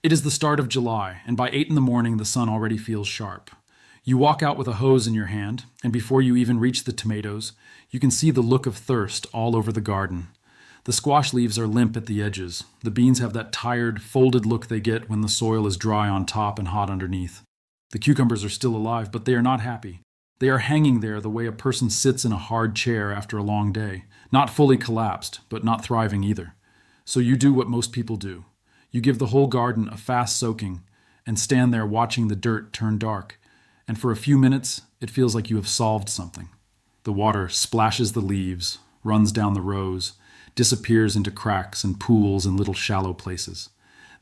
It is the start of July, and by 8 in the morning the sun already feels sharp. You walk out with a hose in your hand, and before you even reach the tomatoes, you can see the look of thirst all over the garden. The squash leaves are limp at the edges. The beans have that tired, folded look they get when the soil is dry on top and hot underneath. The cucumbers are still alive, but they are not happy. They are hanging there the way a person sits in a hard chair after a long day, not fully collapsed, but not thriving either. So you do what most people do. You give the whole garden a fast soaking and stand there watching the dirt turn dark. And for a few minutes, it feels like you have solved something. The water splashes the leaves, runs down the rows, disappears into cracks and pools and little shallow places.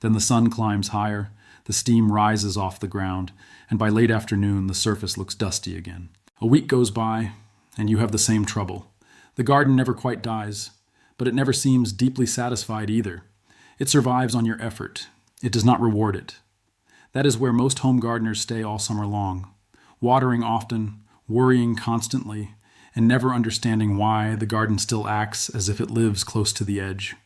Then the sun climbs higher, the steam rises off the ground, and by late afternoon, the surface looks dusty again. A week goes by, and you have the same trouble. The garden never quite dies, but it never seems deeply satisfied either. It survives on your effort. It does not reward it. That is where most home gardeners stay all summer long, watering often, worrying constantly, and never understanding why the garden still acts as if it lives close to the edge.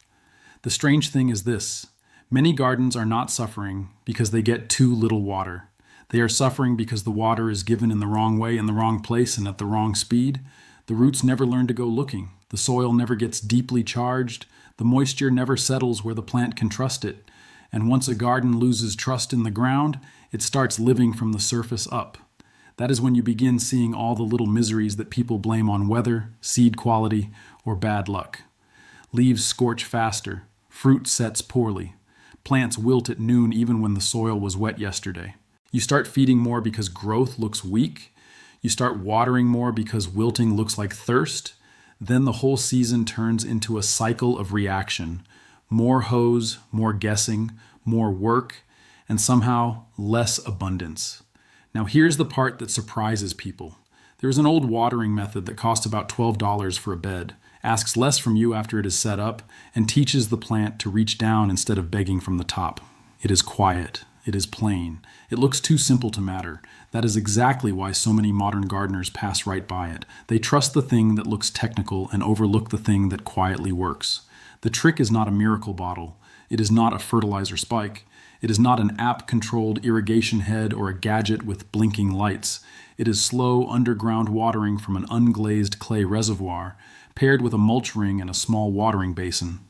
The strange thing is this: many gardens are not suffering because they get too little water. They are suffering because the water is given in the wrong way, in the wrong place, and at the wrong speed. The roots never learn to go looking. The soil never gets deeply charged. The moisture never settles where the plant can trust it. And once a garden loses trust in the ground, it starts living from the surface up. That is when you begin seeing all the little miseries that people blame on weather, seed quality, or bad luck. Leaves scorch faster. Fruit sets poorly. Plants wilt at noon even when the soil was wet yesterday. You start feeding more because growth looks weak. You start watering more because wilting looks like thirst. Then the whole season turns into a cycle of reaction. More hose, more guessing, more work, and somehow less abundance. Now here's the part that surprises people. There's an old watering method that costs about $12 for a bed, asks less from you after it is set up, and teaches the plant to reach down instead of begging from the top. It is quiet. It is plain. It looks too simple to matter. That is exactly why so many modern gardeners pass right by it. They trust the thing that looks technical and overlook the thing that quietly works. The trick is not a miracle bottle. It is not a fertilizer spike. It is not an app-controlled irrigation head or a gadget with blinking lights. It is slow underground watering from an unglazed clay reservoir, paired with a mulch ring and a small watering basin.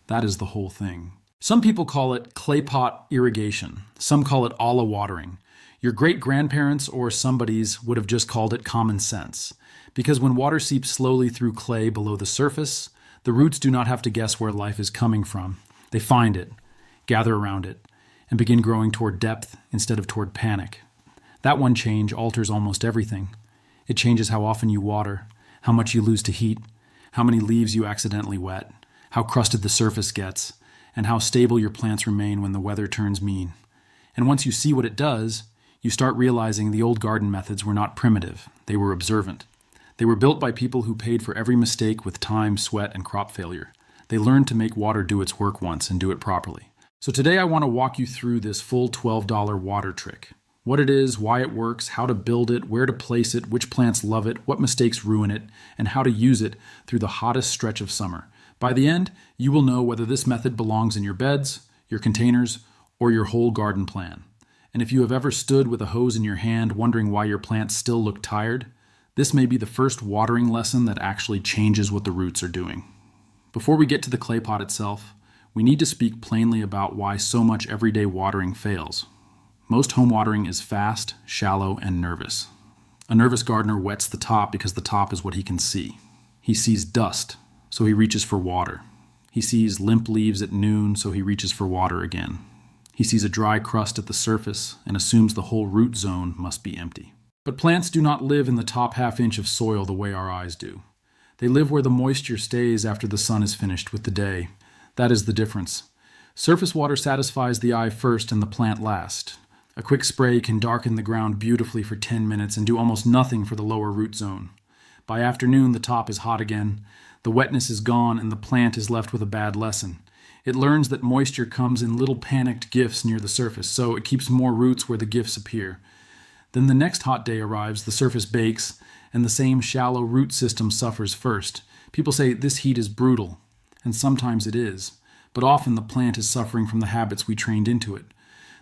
That is the whole thing. Some people call it clay pot irrigation. Some call it alla watering. Your great-grandparents or somebody's would have just called it common sense. Because when water seeps slowly through clay below the surface, the roots do not have to guess where life is coming from. They find it, gather around it, and begin growing toward depth instead of toward panic. That one change alters almost everything. It changes how often you water, how much you lose to heat, how many leaves you accidentally wet, how crusted the surface gets, and how stable your plants remain when the weather turns mean. And once you see what it does, you start realizing the old garden methods were not primitive. They were observant. They were built by people who paid for every mistake with time, sweat, and crop failure. They learned to make water do its work once and do it properly. So today I want to walk you through this full $12 water trick. What it is, why it works, how to build it, where to place it, which plants love it, what mistakes ruin it, and how to use it through the hottest stretch of summer. By the end, you will know whether this method belongs in your beds, your containers, or your whole garden plan. And if you have ever stood with a hose in your hand wondering why your plants still look tired, this may be the first watering lesson that actually changes what the roots are doing. Before we get to the clay pot itself, we need to speak plainly about why so much everyday watering fails. Most home watering is fast, shallow, and nervous. A nervous gardener wets the top because the top is what he can see. He sees dust, so he reaches for water. He sees limp leaves at noon, so he reaches for water again. He sees a dry crust at the surface and assumes the whole root zone must be empty. But plants do not live in the top half inch of soil the way our eyes do. They live where the moisture stays after the sun is finished with the day. That is the difference. Surface water satisfies the eye first and the plant last. A quick spray can darken the ground beautifully for 10 minutes and do almost nothing for the lower root zone. By afternoon, the top is hot again. The wetness is gone and the plant is left with a bad lesson. It learns that moisture comes in little panicked gifts near the surface, so it keeps more roots where the gifts appear. Then the next hot day arrives, the surface bakes, and the same shallow root system suffers first. People say this heat is brutal, and sometimes it is, but often the plant is suffering from the habits we trained into it.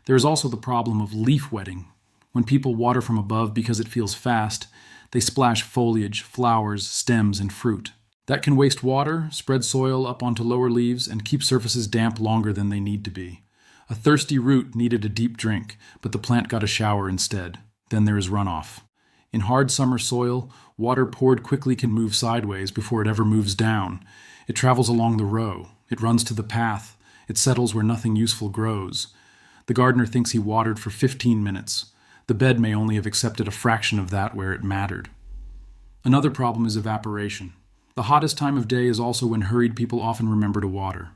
There is also the problem of leaf wetting. When people water from above because it feels fast, they splash foliage, flowers, stems, and fruit. That can waste water, spread soil up onto lower leaves, and keep surfaces damp longer than they need to be. A thirsty root needed a deep drink, but the plant got a shower instead. Then there is runoff. In hard summer soil, water poured quickly can move sideways before it ever moves down. It travels along the row. It runs to the path. It settles where nothing useful grows. The gardener thinks he watered for 15 minutes. The bed may only have accepted a fraction of that where it mattered. Another problem is evaporation. The hottest time of day is also when hurried people often remember to water.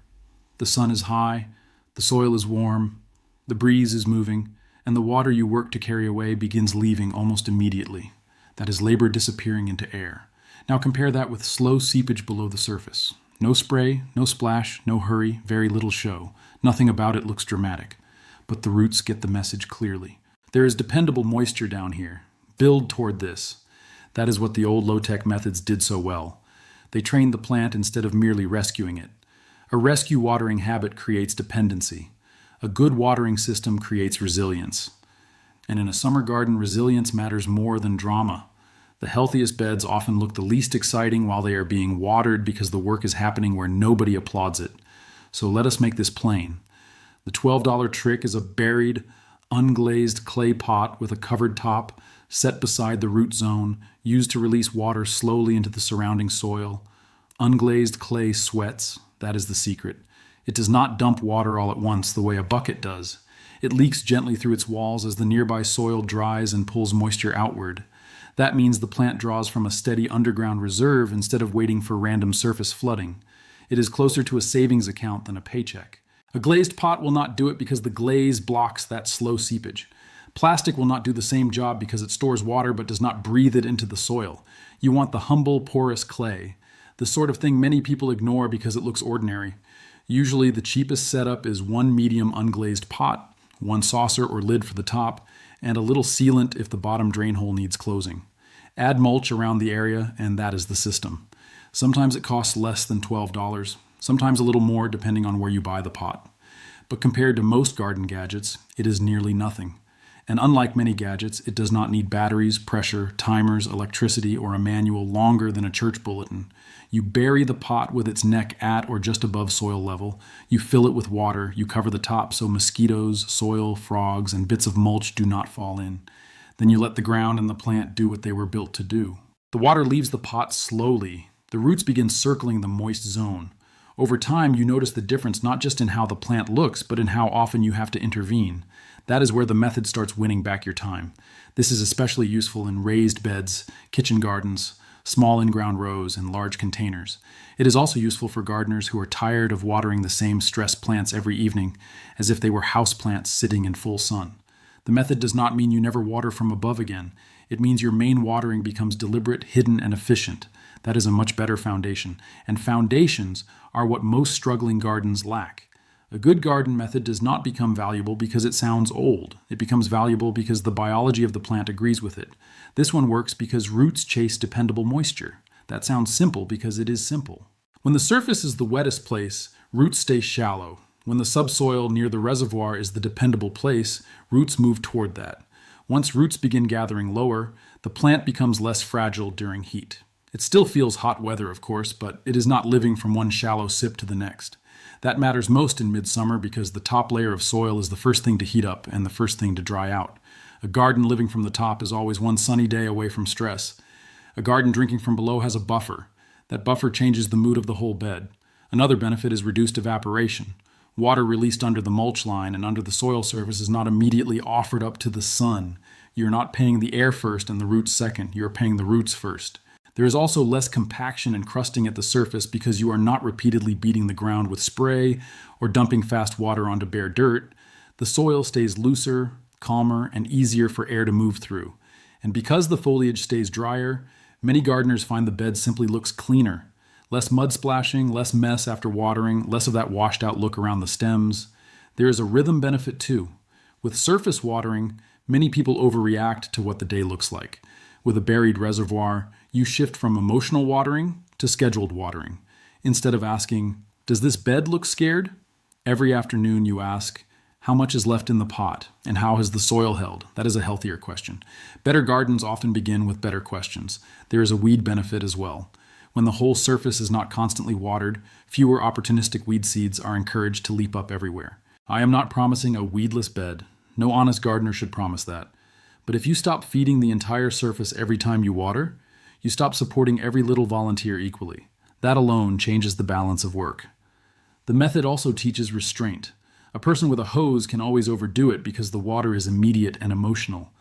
The sun is high, the soil is warm, the breeze is moving, and the water you work to carry away begins leaving almost immediately. That is labor disappearing into air. Now compare that with slow seepage below the surface. No spray, no splash, no hurry, very little show. Nothing about it looks dramatic. But the roots get the message clearly. There is dependable moisture down here. Build toward this. That is what the old low-tech methods did so well. They trained the plant instead of merely rescuing it. A rescue watering habit creates dependency. A good watering system creates resilience. And in a summer garden, resilience matters more than drama. The healthiest beds often look the least exciting while they are being watered because the work is happening where nobody applauds it. So let us make this plain. The $12 trick is a buried, unglazed clay pot with a covered top, set beside the root zone, used to release water slowly into the surrounding soil. Unglazed clay sweats, that is the secret. It does not dump water all at once the way a bucket does. It leaks gently through its walls as the nearby soil dries and pulls moisture outward. That means the plant draws from a steady underground reserve instead of waiting for random surface flooding. It is closer to a savings account than a paycheck. A glazed pot will not do it because the glaze blocks that slow seepage. Plastic will not do the same job because it stores water but does not breathe it into the soil. You want the humble, porous clay, the sort of thing many people ignore because it looks ordinary. Usually the cheapest setup is one medium unglazed pot, one saucer or lid for the top, and a little sealant if the bottom drain hole needs closing. Add mulch around the area, and that is the system. Sometimes it costs less than $12, sometimes a little more depending on where you buy the pot. But compared to most garden gadgets, it is nearly nothing. And unlike many gadgets, it does not need batteries, pressure, timers, electricity, or a manual longer than a church bulletin. You bury the pot with its neck at or just above soil level. You fill it with water. You cover the top so mosquitoes, soil, frogs, and bits of mulch do not fall in. Then you let the ground and the plant do what they were built to do. The water leaves the pot slowly. The roots begin circling the moist zone. Over time, you notice the difference not just in how the plant looks, but in how often you have to intervene. That is where the method starts winning back your time. This is especially useful in raised beds, kitchen gardens, small in-ground rows, and large containers. It is also useful for gardeners who are tired of watering the same stress plants every evening, as if they were house plants sitting in full sun. The method does not mean you never water from above again. It means your main watering becomes deliberate, hidden, and efficient. That is a much better foundation. And foundations are what most struggling gardens lack. A good garden method does not become valuable because it sounds old. It becomes valuable because the biology of the plant agrees with it. This one works because roots chase dependable moisture. That sounds simple because it is simple. When the surface is the wettest place, roots stay shallow. When the subsoil near the reservoir is the dependable place, roots move toward that. Once roots begin gathering lower, the plant becomes less fragile during heat. It still feels hot weather, of course, but it is not living from one shallow sip to the next. That matters most in midsummer because the top layer of soil is the first thing to heat up and the first thing to dry out. A garden living from the top is always one sunny day away from stress. A garden drinking from below has a buffer. That buffer changes the mood of the whole bed. Another benefit is reduced evaporation. Water released under the mulch line and under the soil surface is not immediately offered up to the sun. You're not paying the air first and the roots second. You're paying the roots first. There is also less compaction and crusting at the surface because you are not repeatedly beating the ground with spray or dumping fast water onto bare dirt. The soil stays looser, calmer, and easier for air to move through. And because the foliage stays drier, many gardeners find the bed simply looks cleaner. Less mud splashing, less mess after watering, less of that washed out look around the stems. There is a rhythm benefit too. With surface watering, many people overreact to what the day looks like. With a buried reservoir, you shift from emotional watering to scheduled watering. Instead of asking, "Does this bed look scared?" every afternoon you ask, How much is left in the pot? And how has the soil held? That is a healthier question. Better gardens often begin with better questions. There is a weed benefit as well. When the whole surface is not constantly watered, fewer opportunistic weed seeds are encouraged to leap up everywhere. I am not promising a weedless bed. No honest gardener should promise that. But if you stop feeding the entire surface every time you water, you stop supporting every little volunteer equally. That alone changes the balance of work. The method also teaches restraint. A person with a hose can always overdo it because the water is immediate and emotional.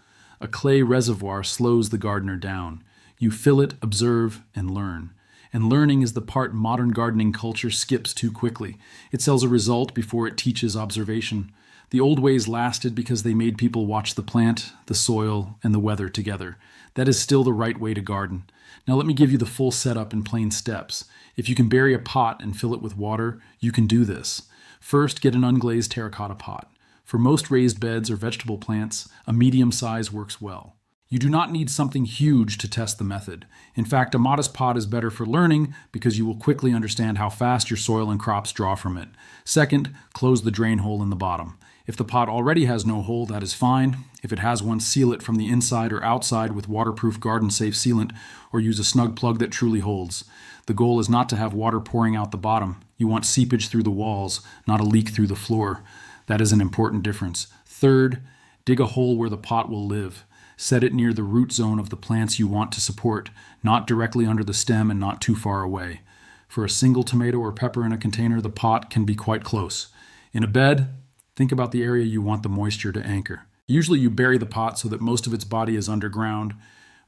A clay reservoir slows the gardener down. You fill it, observe, and learn. And learning is the part modern gardening culture skips too quickly. It sells a result before it teaches observation. The old ways lasted because they made people watch the plant, the soil, and the weather together. That is still the right way to garden. Now let me give you the full setup in plain steps. If you can bury a pot and fill it with water, you can do this. First, get an unglazed terracotta pot. For most raised beds or vegetable plants, a medium size works well. You do not need something huge to test the method. In fact, a modest pot is better for learning because you will quickly understand how fast your soil and crops draw from it. Second, close the drain hole in the bottom. If the pot already has no hole, that is fine. If it has one, seal it from the inside or outside with waterproof garden-safe sealant, or use a snug plug that truly holds. The goal is not to have water pouring out the bottom. You want seepage through the walls, not a leak through the floor. That is an important difference. Third, dig a hole where the pot will live. Set it near the root zone of the plants you want to support, not directly under the stem and not too far away. For a single tomato or pepper in a container, the pot can be quite close. In a bed, think about the area you want the moisture to anchor. Usually you bury the pot so that most of its body is underground,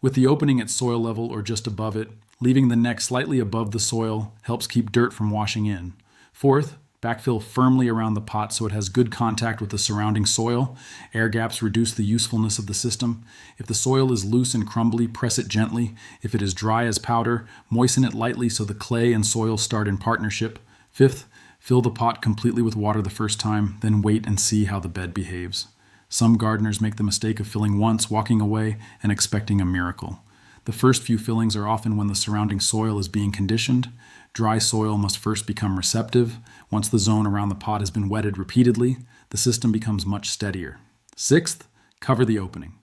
with the opening at soil level or just above it. Leaving the neck slightly above the soil helps keep dirt from washing in. Fourth, backfill firmly around the pot so it has good contact with the surrounding soil. Air gaps reduce the usefulness of the system. If the soil is loose and crumbly, press it gently. If it is dry as powder, moisten it lightly so the clay and soil start in partnership. Fifth, fill the pot completely with water the first time, then wait and see how the bed behaves. Some gardeners make the mistake of filling once, walking away, and expecting a miracle. The first few fillings are often when the surrounding soil is being conditioned. Dry soil must first become receptive. Once the zone around the pot has been wetted repeatedly, the system becomes much steadier. Sixth, cover the opening.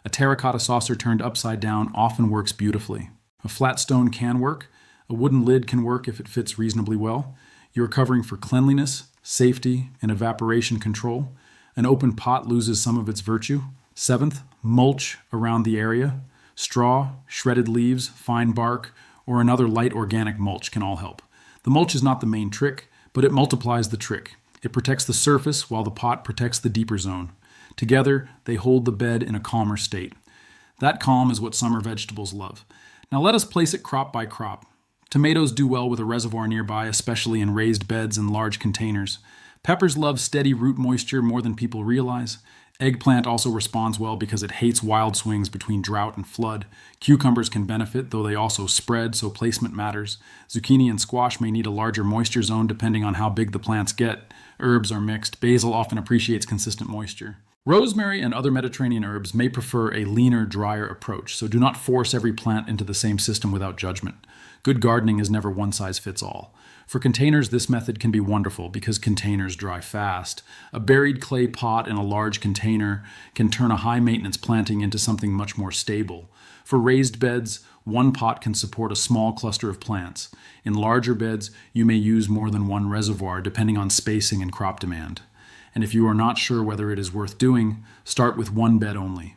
A terracotta saucer turned upside down often works beautifully. A flat stone can work. A wooden lid can work if it fits reasonably well. You are covering for cleanliness, safety, and evaporation control. An open pot loses some of its virtue. Seventh, mulch around the area. Straw, shredded leaves, fine bark, or another light organic mulch can all help. The mulch is not the main trick, but it multiplies the trick. It protects the surface while the pot protects the deeper zone. Together, they hold the bed in a calmer state. That calm is what summer vegetables love. Now let us place it crop by crop. Tomatoes do well with a reservoir nearby, especially in raised beds and large containers. Peppers love steady root moisture more than people realize. Eggplant also responds well because it hates wild swings between drought and flood. Cucumbers can benefit, though they also spread, so placement matters. Zucchini and squash may need a larger moisture zone depending on how big the plants get. Herbs are mixed. Basil often appreciates consistent moisture. Rosemary and other Mediterranean herbs may prefer a leaner, drier approach, so do not force every plant into the same system without judgment. Good gardening is never one size fits all. For containers, this method can be wonderful because containers dry fast. A buried clay pot in a large container can turn a high-maintenance planting into something much more stable. For raised beds, one pot can support a small cluster of plants. In larger beds, you may use more than one reservoir, depending on spacing and crop demand. And if you are not sure whether it is worth doing, start with one bed only.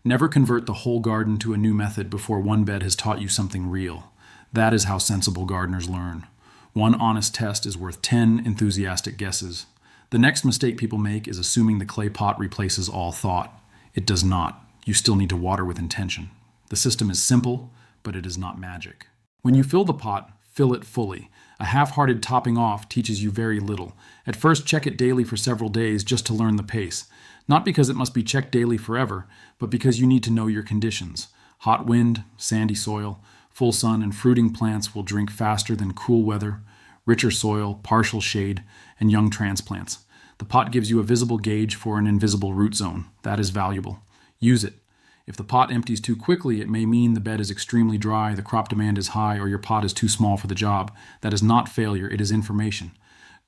Never convert the whole garden to a new method before one bed has taught you something real. That is how sensible gardeners learn. One honest test is worth 10 enthusiastic guesses. The next mistake people make is assuming the clay pot replaces all thought. It does not. You still need to water with intention. The system is simple, but it is not magic. When you fill the pot, fill it fully. A half-hearted topping off teaches you very little. At first, check it daily for several days just to learn the pace. Not because it must be checked daily forever, but because you need to know your conditions. Hot wind, sandy soil, full sun, and fruiting plants will drink faster than cool weather, richer soil, partial shade, and young transplants. The pot gives you a visible gauge for an invisible root zone. That is valuable. Use it. If the pot empties too quickly, it may mean the bed is extremely dry, the crop demand is high, or your pot is too small for the job. That is not failure, it is information.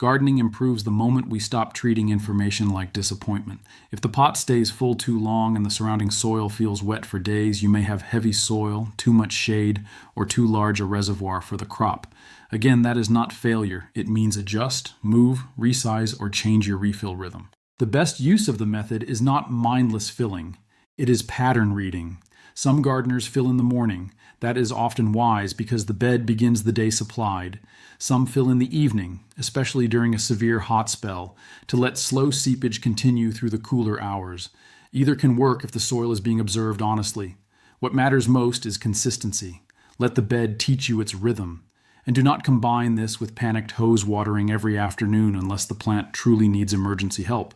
Gardening improves the moment we stop treating information like disappointment. If the pot stays full too long and the surrounding soil feels wet for days, you may have heavy soil, too much shade, or too large a reservoir for the crop. Again, that is not failure. It means adjust, move, resize, or change your refill rhythm. The best use of the method is not mindless filling. It is pattern reading. Some gardeners fill in the morning. That is often wise because the bed begins the day supplied. Some fill in the evening, especially during a severe hot spell, to let slow seepage continue through the cooler hours. Either can work if the soil is being observed honestly. What matters most is consistency. Let the bed teach you its rhythm. And do not combine this with panicked hose watering every afternoon unless the plant truly needs emergency help.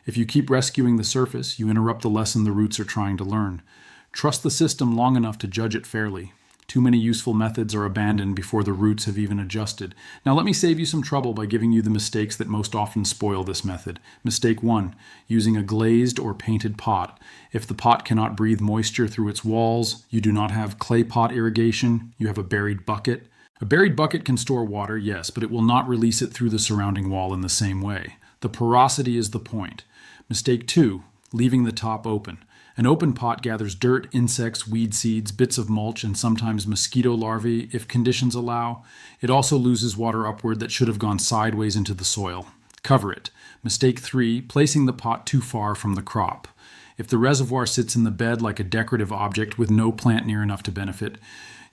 If you keep rescuing the surface, you interrupt the lesson the roots are trying to learn. Trust the system long enough to judge it fairly. Too many useful methods are abandoned before the roots have even adjusted. Now let me save you some trouble by giving you the mistakes that most often spoil this method. Mistake 1, using a glazed or painted pot. If the pot cannot breathe moisture through its walls, you do not have clay pot irrigation, you have a buried bucket. A buried bucket can store water, yes, but it will not release it through the surrounding wall in the same way. The porosity is the point. Mistake 2, leaving the top open. An open pot gathers dirt, insects, weed seeds, bits of mulch, and sometimes mosquito larvae if conditions allow. It also loses water upward that should have gone sideways into the soil. Cover it. Mistake 3, placing the pot too far from the crop. If the reservoir sits in the bed like a decorative object with no plant near enough to benefit,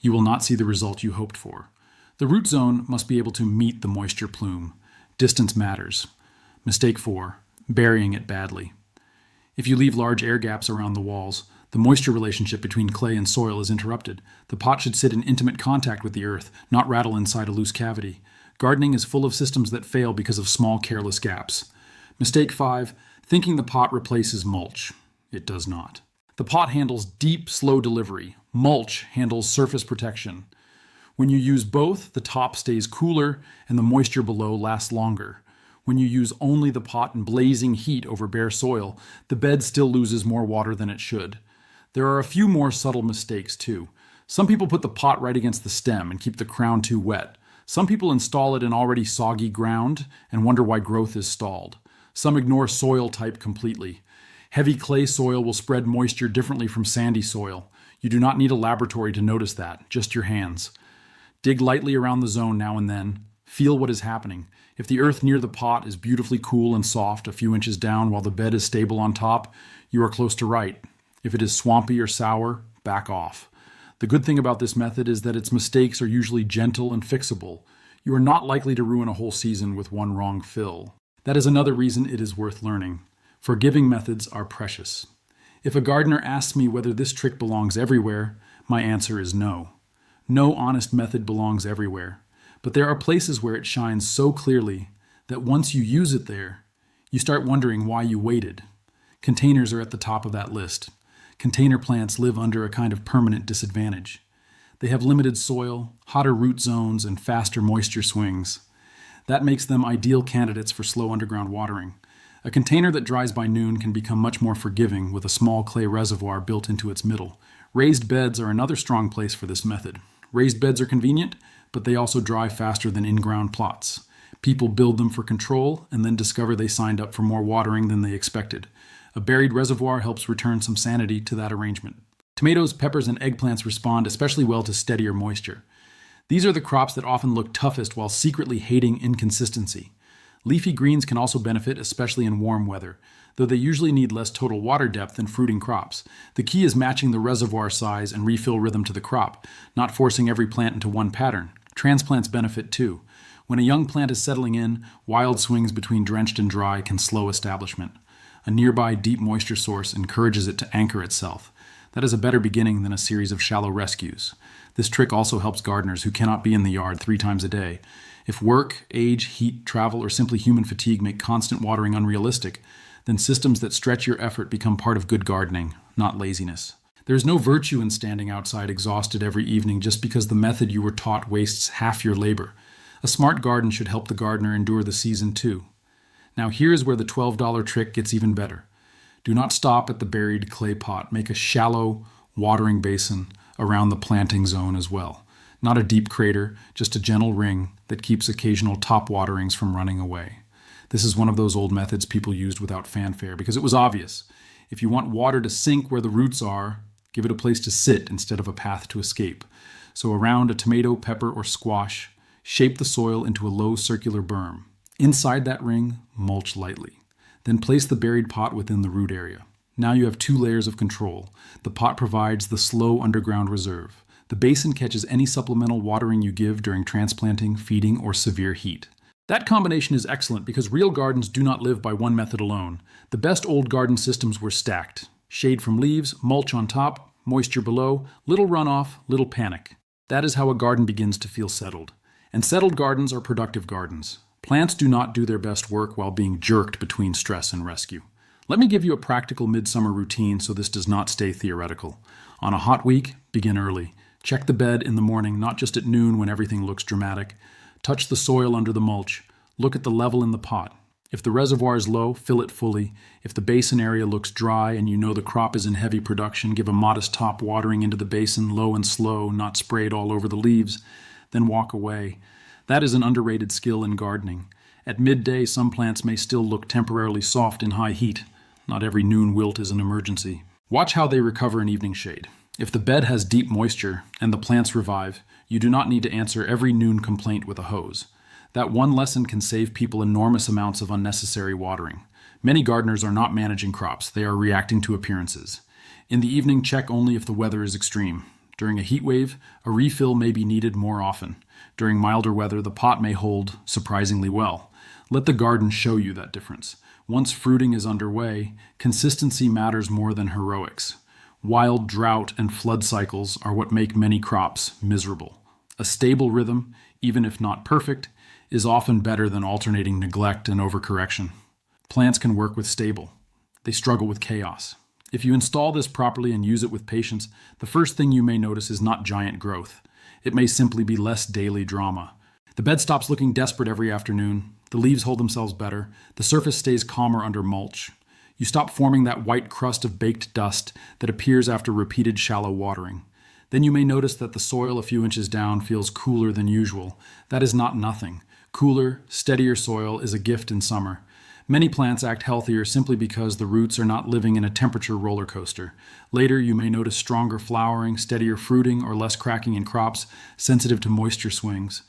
you will not see the result you hoped for. The root zone must be able to meet the moisture plume. Distance matters. Mistake 4, burying it badly. If you leave large air gaps around the walls, the moisture relationship between clay and soil is interrupted. The pot should sit in intimate contact with the earth, not rattle inside a loose cavity. Gardening is full of systems that fail because of small, careless gaps. Mistake 5, thinking the pot replaces mulch. It does not. The pot handles deep, slow delivery. Mulch handles surface protection. When you use both, the top stays cooler and the moisture below lasts longer. When you use only the pot in blazing heat over bare soil, the bed still loses more water than it should. There are a few more subtle mistakes too. Some people put the pot right against the stem and keep the crown too wet. Some people install it in already soggy ground and wonder why growth is stalled. Some ignore soil type completely. Heavy clay soil will spread moisture differently from sandy soil. You do not need a laboratory to notice that, just your hands. Dig lightly around the zone now and then. Feel what is happening. If the earth near the pot is beautifully cool and soft a few inches down while the bed is stable on top, you are close to right. If it is swampy or sour, back off. The good thing about this method is that its mistakes are usually gentle and fixable. You are not likely to ruin a whole season with one wrong fill. That is another reason it is worth learning. Forgiving methods are precious. If a gardener asks me whether this trick belongs everywhere, my answer is no. No honest method belongs everywhere. But there are places where it shines so clearly that once you use it there, you start wondering why you waited. Containers are at the top of that list. Container plants live under a kind of permanent disadvantage. They have limited soil, hotter root zones, and faster moisture swings. That makes them ideal candidates for slow underground watering. A container that dries by noon can become much more forgiving with a small clay reservoir built into its middle. Raised beds are another strong place for this method. Raised beds are convenient, but they also dry faster than in-ground plots. People build them for control and then discover they signed up for more watering than they expected. A buried reservoir helps return some sanity to that arrangement. Tomatoes, peppers, and eggplants respond especially well to steadier moisture. These are the crops that often look toughest while secretly hating inconsistency. Leafy greens can also benefit, especially in warm weather, though they usually need less total water depth than fruiting crops. The key is matching the reservoir size and refill rhythm to the crop, not forcing every plant into one pattern. Transplants benefit too. When a young plant is settling in, wild swings between drenched and dry can slow establishment. A nearby deep moisture source encourages it to anchor itself. That is a better beginning than a series of shallow rescues. This trick also helps gardeners who cannot be in the yard 3 times a day. If work, age, heat, travel, or simply human fatigue make constant watering unrealistic, then systems that stretch your effort become part of good gardening, not laziness. There is no virtue in standing outside exhausted every evening just because the method you were taught wastes half your labor. A smart garden should help the gardener endure the season too. Now here is where the $12 trick gets even better. Do not stop at the buried clay pot. Make a shallow watering basin around the planting zone as well. Not a deep crater, just a gentle ring that keeps occasional top waterings from running away. This is one of those old methods people used without fanfare because it was obvious. If you want water to sink where the roots are, give it a place to sit instead of a path to escape. So around a tomato, pepper, or squash, shape the soil into a low circular berm. Inside that ring, mulch lightly. Then place the buried pot within the root area. Now you have 2 layers of control. The pot provides the slow underground reserve. The basin catches any supplemental watering you give during transplanting, feeding, or severe heat. That combination is excellent because real gardens do not live by one method alone. The best old garden systems were stacked. Shade from leaves, mulch on top, moisture below, little runoff, little panic. That is how a garden begins to feel settled. And settled gardens are productive gardens. Plants do not do their best work while being jerked between stress and rescue. Let me give you a practical midsummer routine so this does not stay theoretical. On a hot week, begin early. Check the bed in the morning, not just at noon when everything looks dramatic. Touch the soil under the mulch. Look at the level in the pot. If the reservoir is low, fill it fully. If the basin area looks dry and you know the crop is in heavy production, give a modest top watering into the basin, low and slow, not sprayed all over the leaves. Then walk away. That is an underrated skill in gardening. At midday, some plants may still look temporarily soft in high heat. Not every noon wilt is an emergency. Watch how they recover in evening shade. If the bed has deep moisture and the plants revive, you do not need to answer every noon complaint with a hose. That one lesson can save people enormous amounts of unnecessary watering. Many gardeners are not managing crops, they are reacting to appearances. In the evening, check only if the weather is extreme. During a heat wave, a refill may be needed more often. During milder weather, the pot may hold surprisingly well. Let the garden show you that difference. Once fruiting is underway, consistency matters more than heroics. Wild drought and flood cycles are what make many crops miserable. A stable rhythm, even if not perfect, is often better than alternating neglect and overcorrection. Plants can work with stable. They struggle with chaos. If you install this properly and use it with patience, the first thing you may notice is not giant growth. It may simply be less daily drama. The bed stops looking desperate every afternoon. The leaves hold themselves better. The surface stays calmer under mulch. You stop forming that white crust of baked dust that appears after repeated shallow watering. Then you may notice that the soil a few inches down feels cooler than usual. That is not nothing. Cooler, steadier soil is a gift in summer. Many plants act healthier simply because the roots are not living in a temperature roller coaster. Later, you may notice stronger flowering, steadier fruiting, or less cracking in crops, sensitive to moisture swings.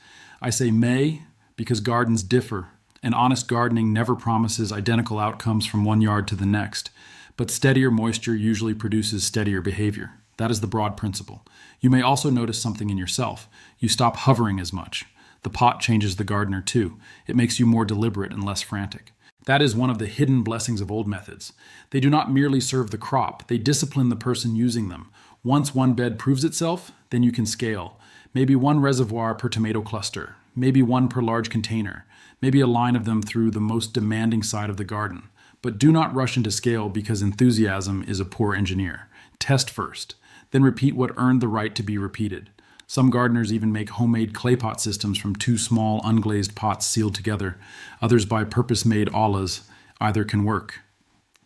I say may because gardens differ, and honest gardening never promises identical outcomes from one yard to the next. But steadier moisture usually produces steadier behavior. That is the broad principle. You may also notice something in yourself. You stop hovering as much. The pot changes the gardener too. It makes you more deliberate and less frantic. That is one of the hidden blessings of old methods. They do not merely serve the crop, they discipline the person using them. Once one bed proves itself, then you can scale. Maybe one reservoir per tomato cluster, maybe one per large container, maybe a line of them through the most demanding side of the garden. But do not rush into scale because enthusiasm is a poor engineer. Test first, then repeat what earned the right to be repeated. Some gardeners even make homemade clay pot systems from 2 small unglazed pots sealed together. Others buy purpose-made aulas. Either can work.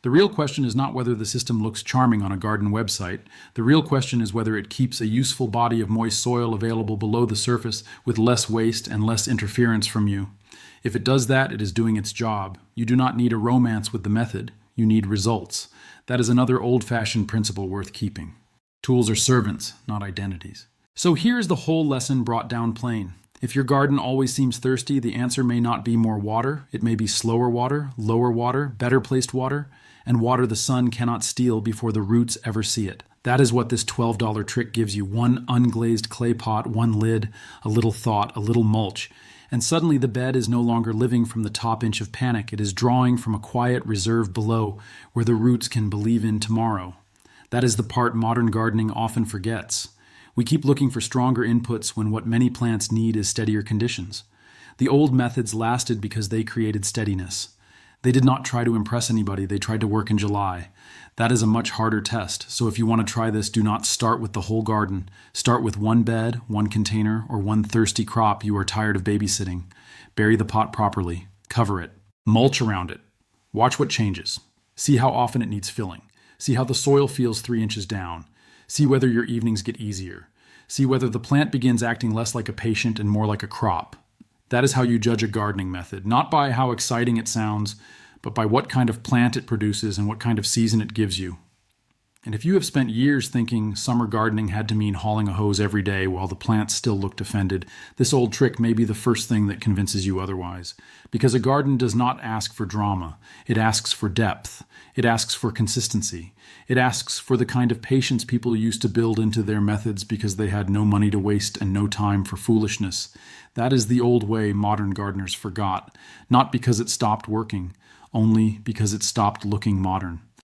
The real question is not whether the system looks charming on a garden website. The real question is whether it keeps a useful body of moist soil available below the surface with less waste and less interference from you. If it does that, it is doing its job. You do not need a romance with the method. You need results. That is another old-fashioned principle worth keeping. Tools are servants, not identities. So here's the whole lesson brought down plain. If your garden always seems thirsty, the answer may not be more water. It may be slower water, lower water, better placed water, and water the sun cannot steal before the roots ever see it. That is what this $12 trick gives you. 1 unglazed clay pot, 1 lid, a little thought, a little mulch. And suddenly the bed is no longer living from the top inch of panic. It is drawing from a quiet reserve below where the roots can believe in tomorrow. That is the part modern gardening often forgets. We keep looking for stronger inputs when what many plants need is steadier conditions. The old methods lasted because they created steadiness. They did not try to impress anybody, they tried to work in July. That is a much harder test, so if you want to try this, do not start with the whole garden. Start with 1 bed, 1 container, or 1 thirsty crop you are tired of babysitting. Bury the pot properly. Cover it. Mulch around it. Watch what changes. See how often it needs filling. See how the soil feels 3 inches down. See whether your evenings get easier. See whether the plant begins acting less like a patient and more like a crop. That is how you judge a gardening method, not by how exciting it sounds, but by what kind of plant it produces and what kind of season it gives you. And if you have spent years thinking summer gardening had to mean hauling a hose every day while the plants still looked offended, this old trick may be the first thing that convinces you otherwise. Because a garden does not ask for drama. It asks for depth. It asks for consistency. It asks for the kind of patience people used to build into their methods because they had no money to waste and no time for foolishness. That is the old way modern gardeners forgot, not because it stopped working, only because it stopped looking modern.